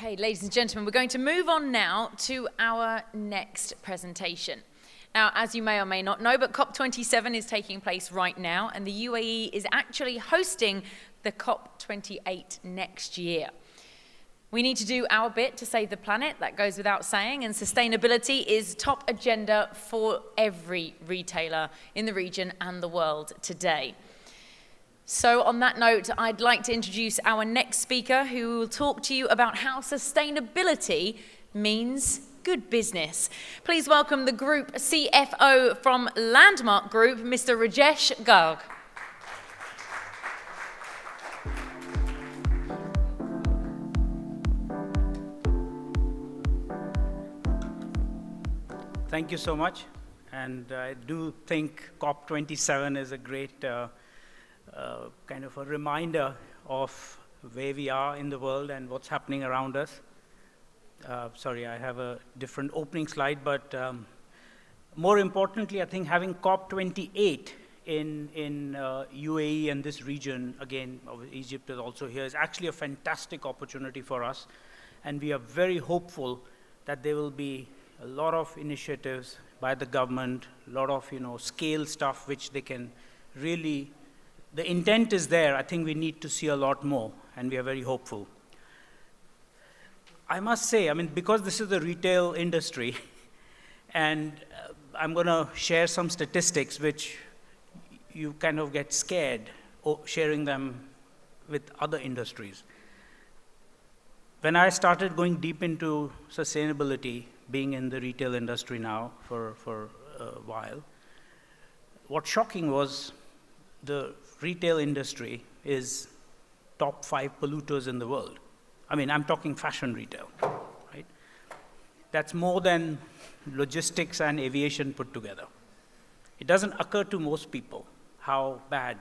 Okay, ladies and gentlemen, we're going to move on now to our next presentation. Now, as you may or may not know, but COP27 is taking place right now, and the UAE is actually hosting the COP28 next year. We need to do our bit to save the planet, that goes without saying, and sustainability is top agenda for every retailer in the region and the world today. So on that note, I'd like to introduce our next speaker who will talk to you about how sustainability means good business. Please welcome the Group CFO from Landmark Group, Mr. Rajesh Garg. Thank you so much. And I do think COP27 is a great kind of a reminder of where we are in the world and what's happening around us. Sorry, I have a different opening slide, but more importantly, I think having COP28 in UAE and this region, again, Egypt is also here, is actually a fantastic opportunity for us. And we are very hopeful that there will be a lot of initiatives by the government, a lot of scale stuff which they can really. The intent is there. I think we need to see a lot more, and we are very hopeful. I must say, because this is the retail industry, and I'm going to share some statistics which you kind of get scared sharing them with other industries. When I started going deep into sustainability, being in the retail industry now for a while, what's shocking was the retail industry is top 5 polluters in the world. I'm talking fashion retail, right? That's more than logistics and aviation put together. It doesn't occur to most people how bad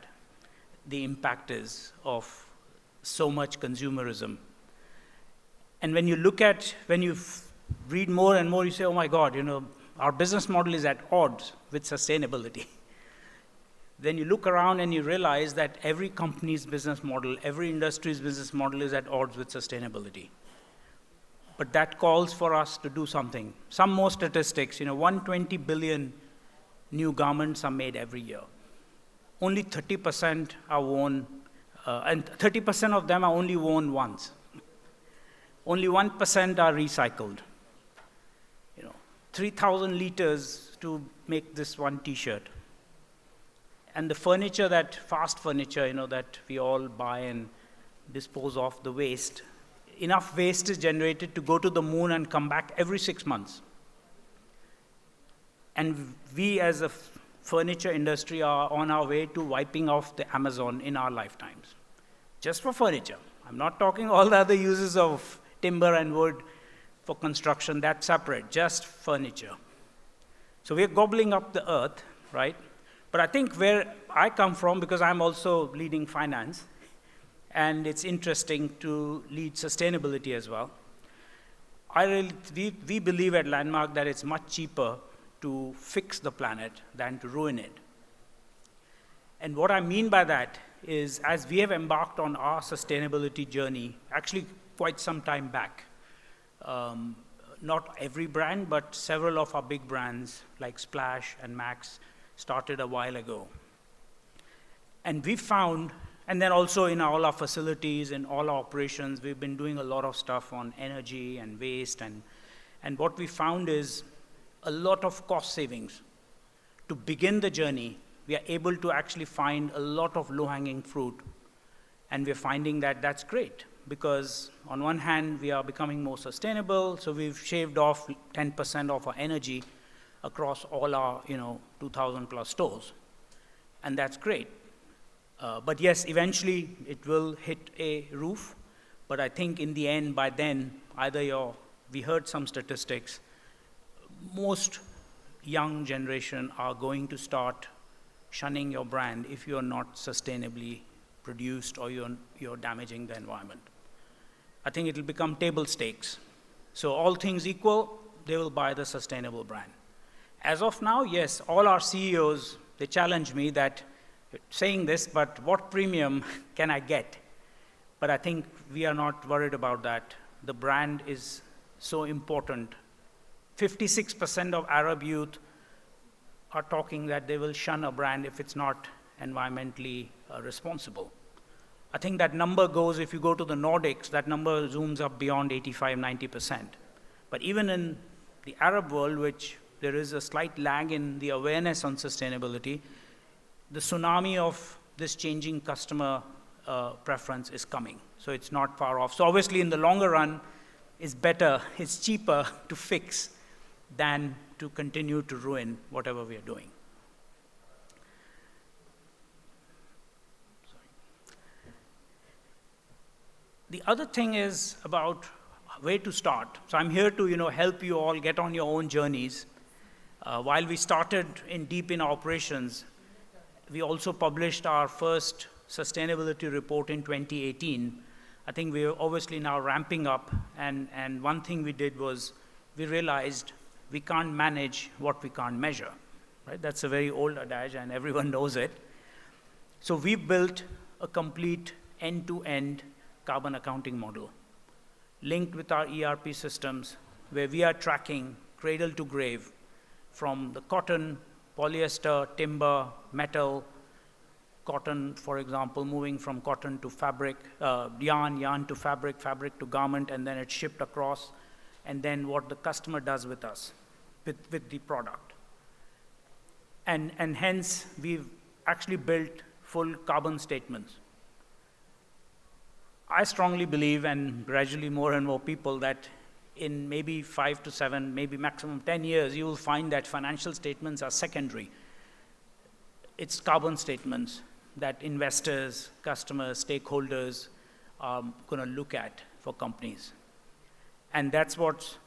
the impact is of so much consumerism. And when you read more and more, you say, oh my God, our business model is at odds with sustainability. Then you look around and you realize that every company's business model, every industry's business model is at odds with sustainability. But that calls for us to do something. Some more statistics, 120 billion new garments are made every year. Only 30% are worn, and 30% of them are only worn once. Only 1% are recycled. 3,000 liters to make this one T-shirt. And the furniture, fast furniture, that we all buy and dispose of the waste, enough waste is generated to go to the moon and come back every 6 months. And we as a furniture industry are on our way to wiping off the Amazon in our lifetimes. Just for furniture. I'm not talking all the other uses of timber and wood for construction, that's separate, just furniture. So we're gobbling up the earth, right? But I think where I come from, because I'm also leading finance, and it's interesting to lead sustainability as well, we believe at Landmark that it's much cheaper to fix the planet than to ruin it. And what I mean by that is, as we have embarked on our sustainability journey, actually quite some time back, not every brand, but several of our big brands like Splash and Max started a while ago. And we found, and then also in all our facilities and all our operations, we've been doing a lot of stuff on energy and waste. And what we found is a lot of cost savings. To begin the journey, we are able to actually find a lot of low-hanging fruit. And we're finding that that's great, because on one hand, we are becoming more sustainable, so we've shaved off 10% of our energy across all our 2,000 plus stores. And that's great. But yes, eventually it will hit a roof. But I think in the end, by then, we heard some statistics, most young generation are going to start shunning your brand if you're not sustainably produced or you're damaging the environment. I think it'll become table stakes. So all things equal, they will buy the sustainable brand. As of now, yes, all our CEOs, they challenge me that, saying this, but what premium can I get? But I think we are not worried about that. the brand is so important. 56% of Arab youth are talking that they will shun a brand if it's not environmentally responsible. I think that number goes, if you go to the Nordics, that number zooms up beyond 85, 90%. But even in the Arab world, which there is a slight lag in the awareness on sustainability, the tsunami of this changing customer preference is coming. So it's not far off. So obviously in the longer run, it's better, it's cheaper to fix than to continue to ruin whatever we are doing. The other thing is about where to start. So I'm here to help you all get on your own journeys. While we started deep in operations, we also published our first sustainability report in 2018. I think we're obviously now ramping up, and one thing we did was we realized we can't manage what we can't measure, right? That's a very old adage, and everyone knows it. So we built a complete end-to-end carbon accounting model linked with our ERP systems, where we are tracking cradle to grave from the cotton, polyester, timber, metal, cotton, for example, moving from cotton to fabric, yarn to fabric, fabric to garment, and then it's shipped across, and then what the customer does with us, with the product. And hence, we've actually built full carbon statements. I strongly believe, and gradually more and more people, that in maybe 5 to 7, maybe maximum 10 years, you will find that financial statements are secondary. It's carbon statements that investors, customers, stakeholders are going to look at for companies. And that's what,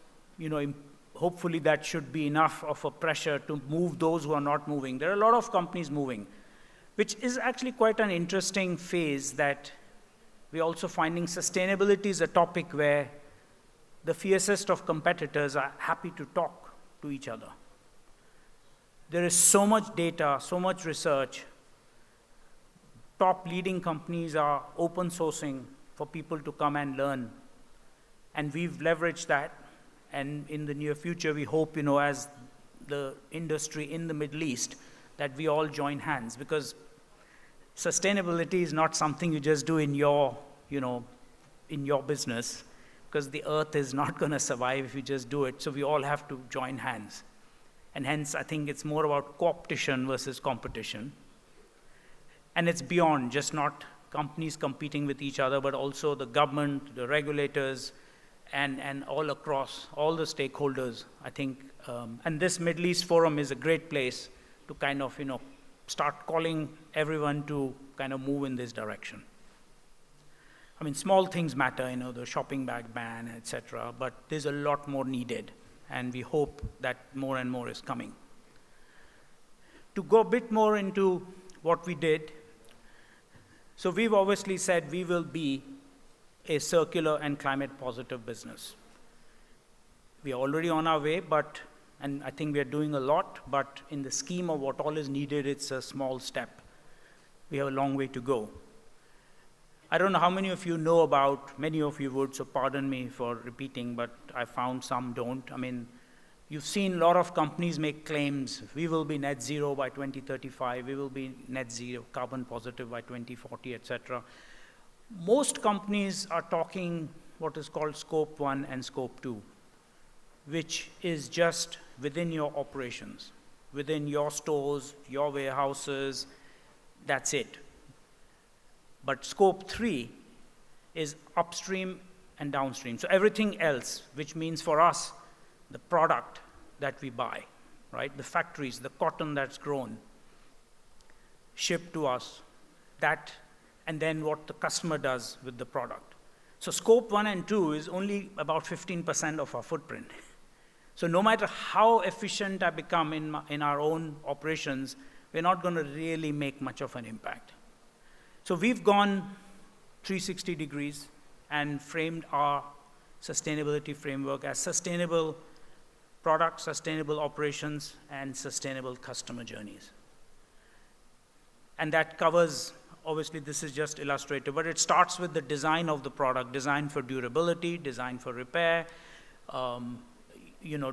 hopefully that should be enough of a pressure to move those who are not moving. There are a lot of companies moving, which is actually quite an interesting phase, that we're also finding sustainability is a topic where the fiercest of competitors are happy to talk to each other. There is so much data, so much research. Top leading companies are open sourcing for people to come and learn. And we've leveraged that. And in the near future, we hope, as the industry in the Middle East, that we all join hands. Because sustainability is not something you just do in your business, because the earth is not going to survive if you just do it. So we all have to join hands. And hence, I think it's more about co-opetition versus competition. And it's beyond just not companies competing with each other, but also the government, the regulators, and all across, all the stakeholders, I think. And this Middle East Forum is a great place to kind of, start calling everyone to kind of move in this direction. I mean, small things matter, the shopping bag ban, et cetera, but there's a lot more needed, and we hope that more and more is coming. To go a bit more into what we did, so we've obviously said we will be a circular and climate positive business. We are already on our way, and I think we are doing a lot, but in the scheme of what all is needed, it's a small step. We have a long way to go. I don't know how many of you know about, many of you would, so pardon me for repeating, but I found some don't. I mean, you've seen a lot of companies make claims, we will be net zero by 2035, we will be net zero, carbon positive by 2040, et cetera. Most companies are talking what is called Scope 1 and Scope 2, which is just within your operations, within your stores, your warehouses, that's it. But Scope 3 is upstream and downstream. So everything else, which means for us, the product that we buy, right? The factories, the cotton that's grown, shipped to us, that, and then what the customer does with the product. So Scope 1 and 2 is only about 15% of our footprint. So no matter how efficient I become in our own operations, we're not going to really make much of an impact. So we've gone 360 degrees and framed our sustainability framework as sustainable products, sustainable operations, and sustainable customer journeys. And that covers obviously this is just illustrative, but it starts with the design of the product, design for durability, design for repair,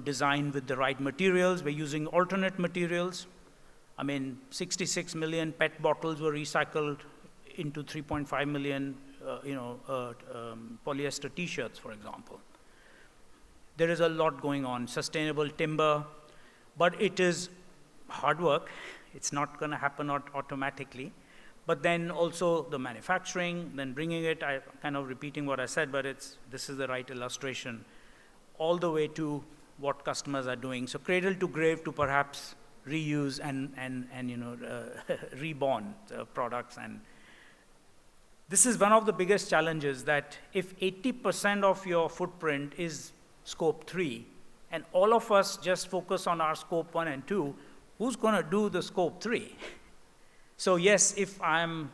design with the right materials. We're using alternate materials. I mean, 66 million PET bottles were recycled into 3.5 million, polyester T-shirts, for example. There is a lot going on, sustainable timber, but it is hard work. It's not going to happen automatically. But then also the manufacturing, then bringing it, I'm kind of repeating what I said, but this is the right illustration, all the way to what customers are doing. So cradle to grave to perhaps reuse and reborn products. And this is one of the biggest challenges, that if 80% of your footprint is scope 3, and all of us just focus on our scope 1 and 2, who's going to do the scope 3? So yes, if I'm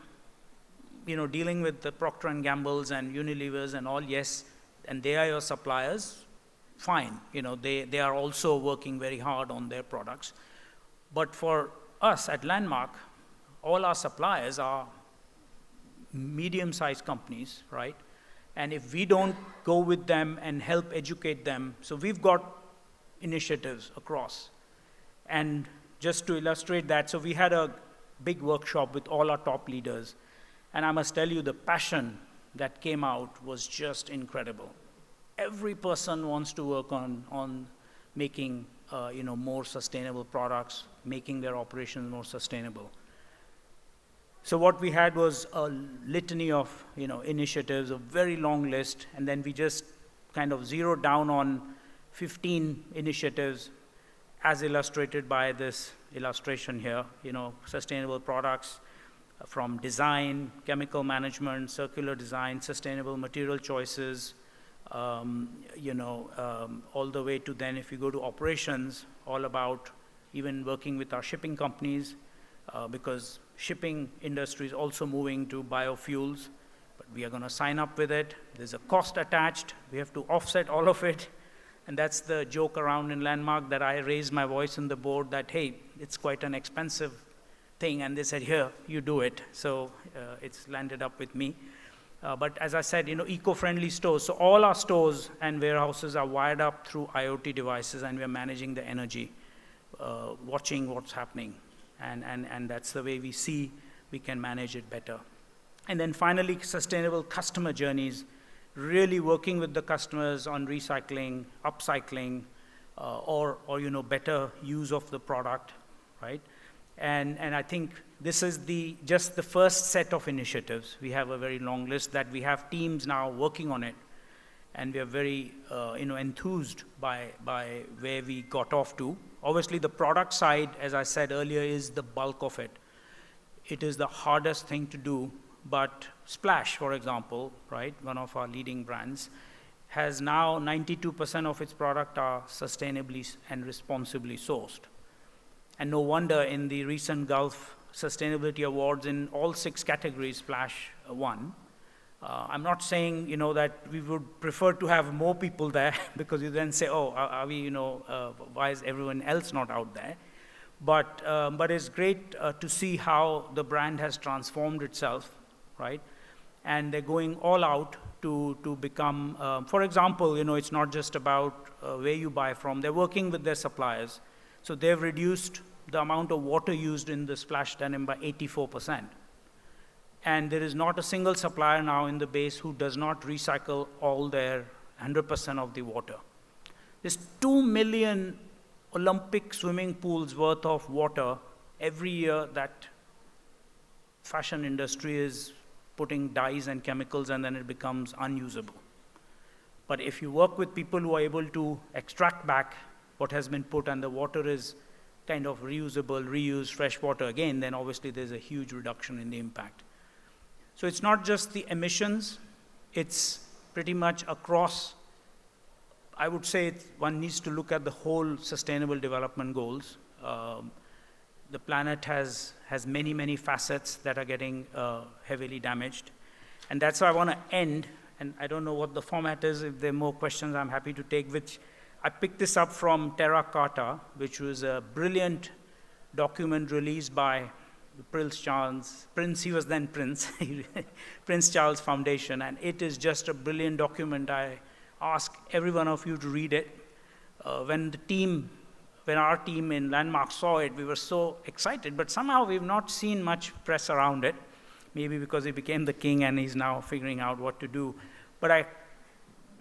dealing with the Procter & Gamble's and Unilever's and all, yes, and they are your suppliers, fine. They are also working very hard on their products. But for us at Landmark, all our suppliers are medium-sized companies, right? And if we don't go with them and help educate them, so we've got initiatives across. And just to illustrate that, so we had a big workshop with all our top leaders. And I must tell you, the passion that came out was just incredible. Every person wants to work on making more sustainable products, making their operations more sustainable. So what we had was a litany of initiatives, a very long list, and then we just kind of zeroed down on 15 initiatives as illustrated by this illustration here. Sustainable products from design, chemical management, circular design, sustainable material choices, all the way to then, if you go to operations, all about even working with our shipping companies, because shipping industry is also moving to biofuels, but we are going to sign up with it. There's a cost attached. We have to offset all of it. And that's the joke around in Landmark, that I raised my voice in the board that, hey, it's quite an expensive thing. And they said, here, you do it. So it's landed up with me. But as I said, eco-friendly stores. So all our stores and warehouses are wired up through IoT devices, and we're managing the energy, watching what's happening. And that's the way we see we can manage it better. And then finally, sustainable customer journeys, really working with the customers on recycling, upcycling, or better use of the product, right? And I think this is just the first set of initiatives. We have a very long list that we have teams now working on it, and we are very enthused by where we got off to. Obviously, the product side, as I said earlier, is the bulk of it. It is the hardest thing to do, but Splash, for example, right, one of our leading brands, has now 92% of its product are sustainably and responsibly sourced. And no wonder in the recent Gulf Sustainability Awards in all 6 categories, Splash won. I'm not saying, that we would prefer to have more people there, because you then say, oh, are we, why is everyone else not out there? But it's great to see how the brand has transformed itself, right? And they're going all out to become, for example, it's not just about where you buy from. They're working with their suppliers. So they've reduced the amount of water used in the Splash denim by 84%. And there is not a single supplier now in the base who does not recycle all their 100% of the water. There's 2 million Olympic swimming pools worth of water every year that fashion industry is putting dyes and chemicals, and then it becomes unusable. But if you work with people who are able to extract back what has been put, and the water is kind of reusable, reused fresh water again, then obviously there's a huge reduction in the impact. So it's not just the emissions, it's pretty much across. I would say one needs to look at the whole sustainable development goals. The planet has many, many facets that are getting heavily damaged. And that's why I want to end, and I don't know what the format is. If there are more questions, I'm happy to take, which I picked this up from Terra Carta, which was a brilliant document released by the Prince, he was then Prince, Prince Charles Foundation, and it is just a brilliant document. I ask every one of you to read it. When our team in Landmark saw it, we were so excited, but somehow we've not seen much press around it, maybe because he became the king and he's now figuring out what to do. But I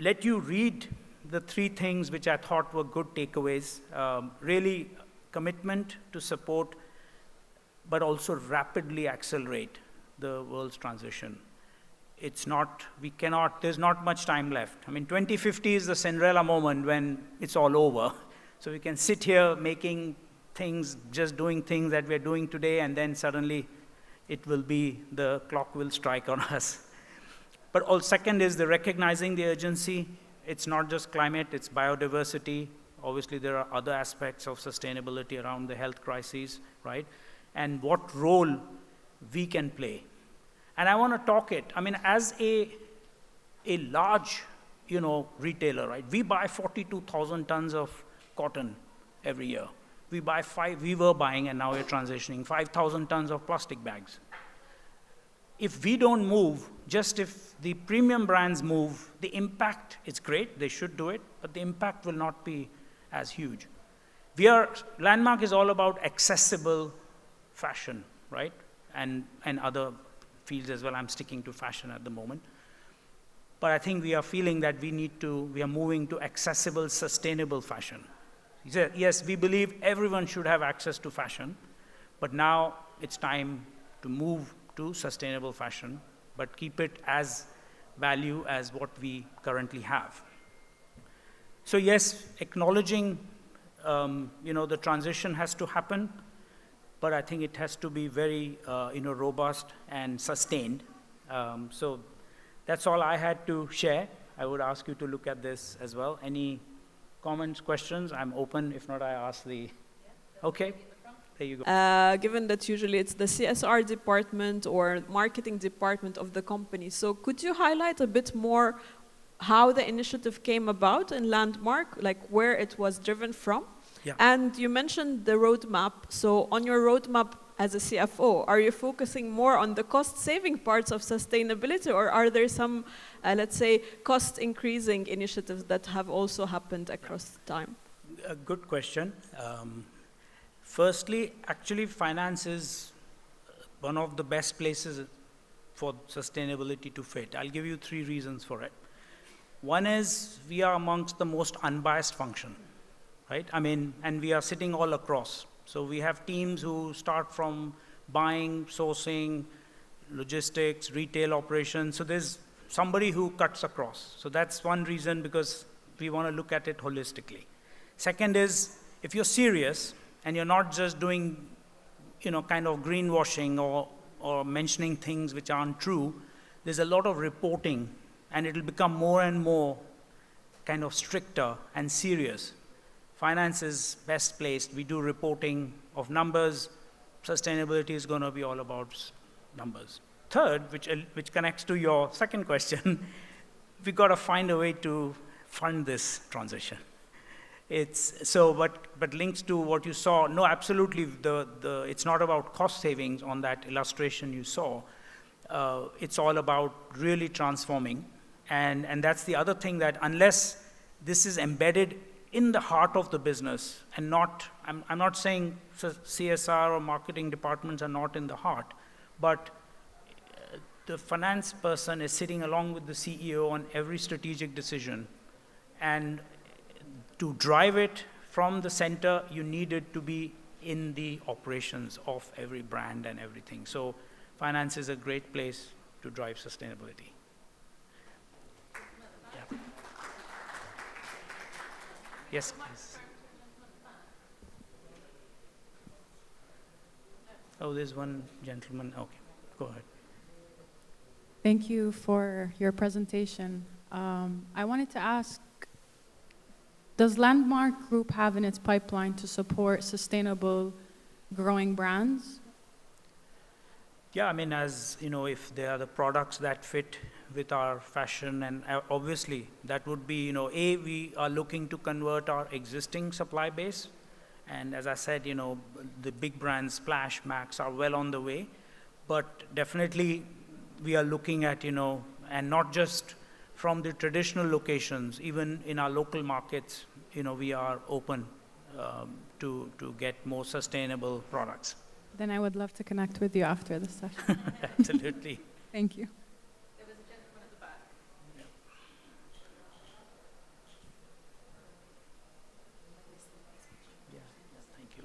let you read the 3 things which I thought were good takeaways. Really, commitment to support, but also rapidly accelerate the world's transition. There's not much time left. I mean, 2050 is the Cinderella moment when it's all over. So we can sit here making things, just doing things that we're doing today, and then suddenly the clock will strike on us. But second is the recognizing the urgency. It's not just climate, it's biodiversity. Obviously, there are other aspects of sustainability around the health crises, right? And what role we can play. And I want to talk it, I mean, as a large, retailer, right? We buy 42,000 tons of cotton every year. We were buying, and now we're transitioning 5,000 tons of plastic bags. If we don't move, just if the premium brands move, the impact is great, they should do it, but the impact will not be as huge. Landmark is all about accessible fashion, right? And other fields as well. I'm sticking to fashion at the moment. But I think we are feeling that we are moving to accessible, sustainable fashion. Yes, we believe everyone should have access to fashion, but now it's time to move to sustainable fashion, but keep it as value as what we currently have. So yes, acknowledging, the transition has to happen, but I think it has to be very, robust and sustained. So that's all I had to share. I would ask you to look at this as well. Any comments, questions? I'm open. If not, I ask the... Okay, there you go. Given that usually it's the CSR department or marketing department of the company, so could you highlight a bit more how the initiative came about in Landmark, like where it was driven from? Yeah. And you mentioned the roadmap. So on your roadmap as a CFO, are you focusing more on the cost-saving parts of sustainability, or are there some, let's say, cost-increasing initiatives that have also happened across time? A good question. Firstly, actually, finance is one of the best places for sustainability to fit. I'll give you 3 reasons for it. One is we are amongst the most unbiased function, right? I mean, and we are sitting all across. So we have teams who start from buying, sourcing, logistics, retail operations. So there's somebody who cuts across. So that's one reason, because we want to look at it holistically. Second is, if you're serious and you're not just doing, kind of greenwashing or mentioning things which aren't true, there's a lot of reporting, and it'll become more and more kind of stricter and serious. Finance is best placed. We do reporting of numbers. Sustainability is going to be all about numbers. Third, which connects to your second question, we've got to find a way to fund this transition. But links to what you saw, no, absolutely, it's not about cost savings on that illustration you saw. It's all about really transforming. And that's the other thing, that unless this is embedded in the heart of the business, and not, I'm not saying CSR or marketing departments are not in the heart, but the finance person is sitting along with the CEO on every strategic decision. And to drive it from the center, you need it to be in the operations of every brand and everything. So finance is a great place to drive sustainability. Yeah. Yes, please. Oh, there's one gentleman. Okay, go ahead. Thank you for your presentation. I wanted to ask, does Landmark Group have in its pipeline to support sustainable growing brands? Yeah, I mean, as you know, if there are the products that fit with our fashion, and obviously that would be, we are looking to convert our existing supply base And as I said, the big brands, Splash, Max, are well on the way. But definitely, we are looking at, and not just from the traditional locations, even in our local markets, we are open to get more sustainable products. Then I would love to connect with you after this session. Absolutely. Thank you. There was a gentleman at the back. Thank you.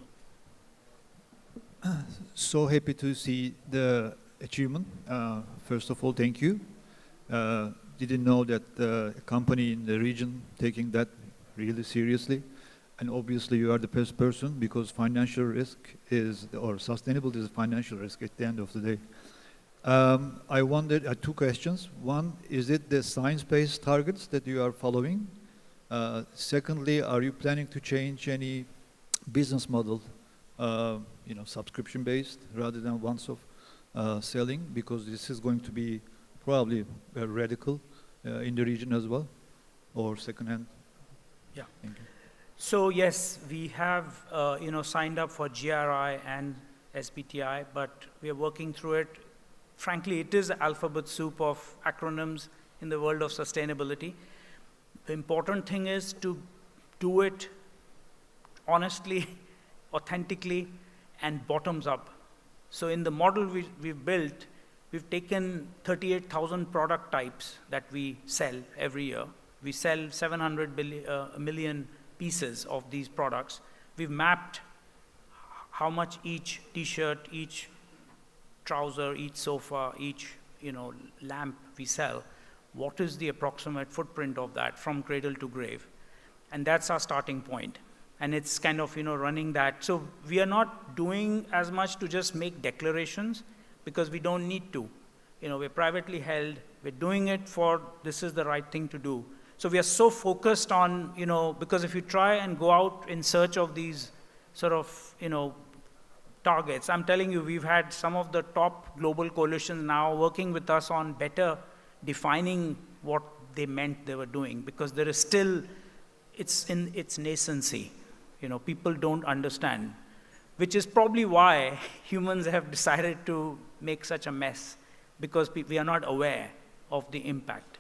So happy to see the achievement. First of all, thank you. Didn't know that a company in the region taking that really seriously. And obviously you are the best person because financial risk or sustainability is a financial risk at the end of the day. I wondered, two questions. One, is it the science-based targets that you are following? Secondly, are you planning to change any business model, subscription-based rather than once-off selling? Because this is going to be probably radical in the region as well, or second-hand. Yeah. Thank you. So yes, we have signed up for GRI and SBTi, but we are working through it. Frankly, it is an alphabet soup of acronyms in the world of sustainability. The important thing is to do it honestly, authentically, and bottoms up. So in the model we've built, we've taken 38,000 product types that we sell every year. We sell 700 million pieces of these products. We've mapped how much each t-shirt, each trouser, each sofa, each lamp we sell. What is the approximate footprint of that from cradle to grave? And that's our starting point. And it's kind of running that. So we are not doing as much to just make declarations because we don't need to. We're privately held. We're doing it for this is the right thing to do. So we are so focused on, because if you try and go out in search of these sort of, targets, I'm telling you, we've had some of the top global coalitions now working with us on better defining what they meant they were doing, because there is still, it's in its nascency. People don't understand, which is probably why humans have decided to make such a mess, because we are not aware of the impact.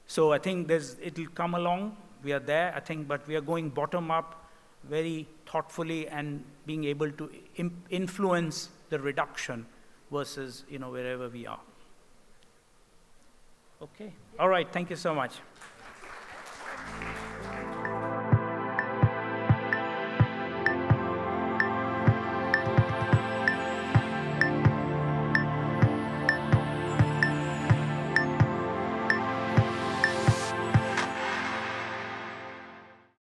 So I think it'll come along. We are there, I think, but we are going bottom up very thoughtfully and being able to influence the reduction versus, wherever we are. Okay. All right. Thank you so much.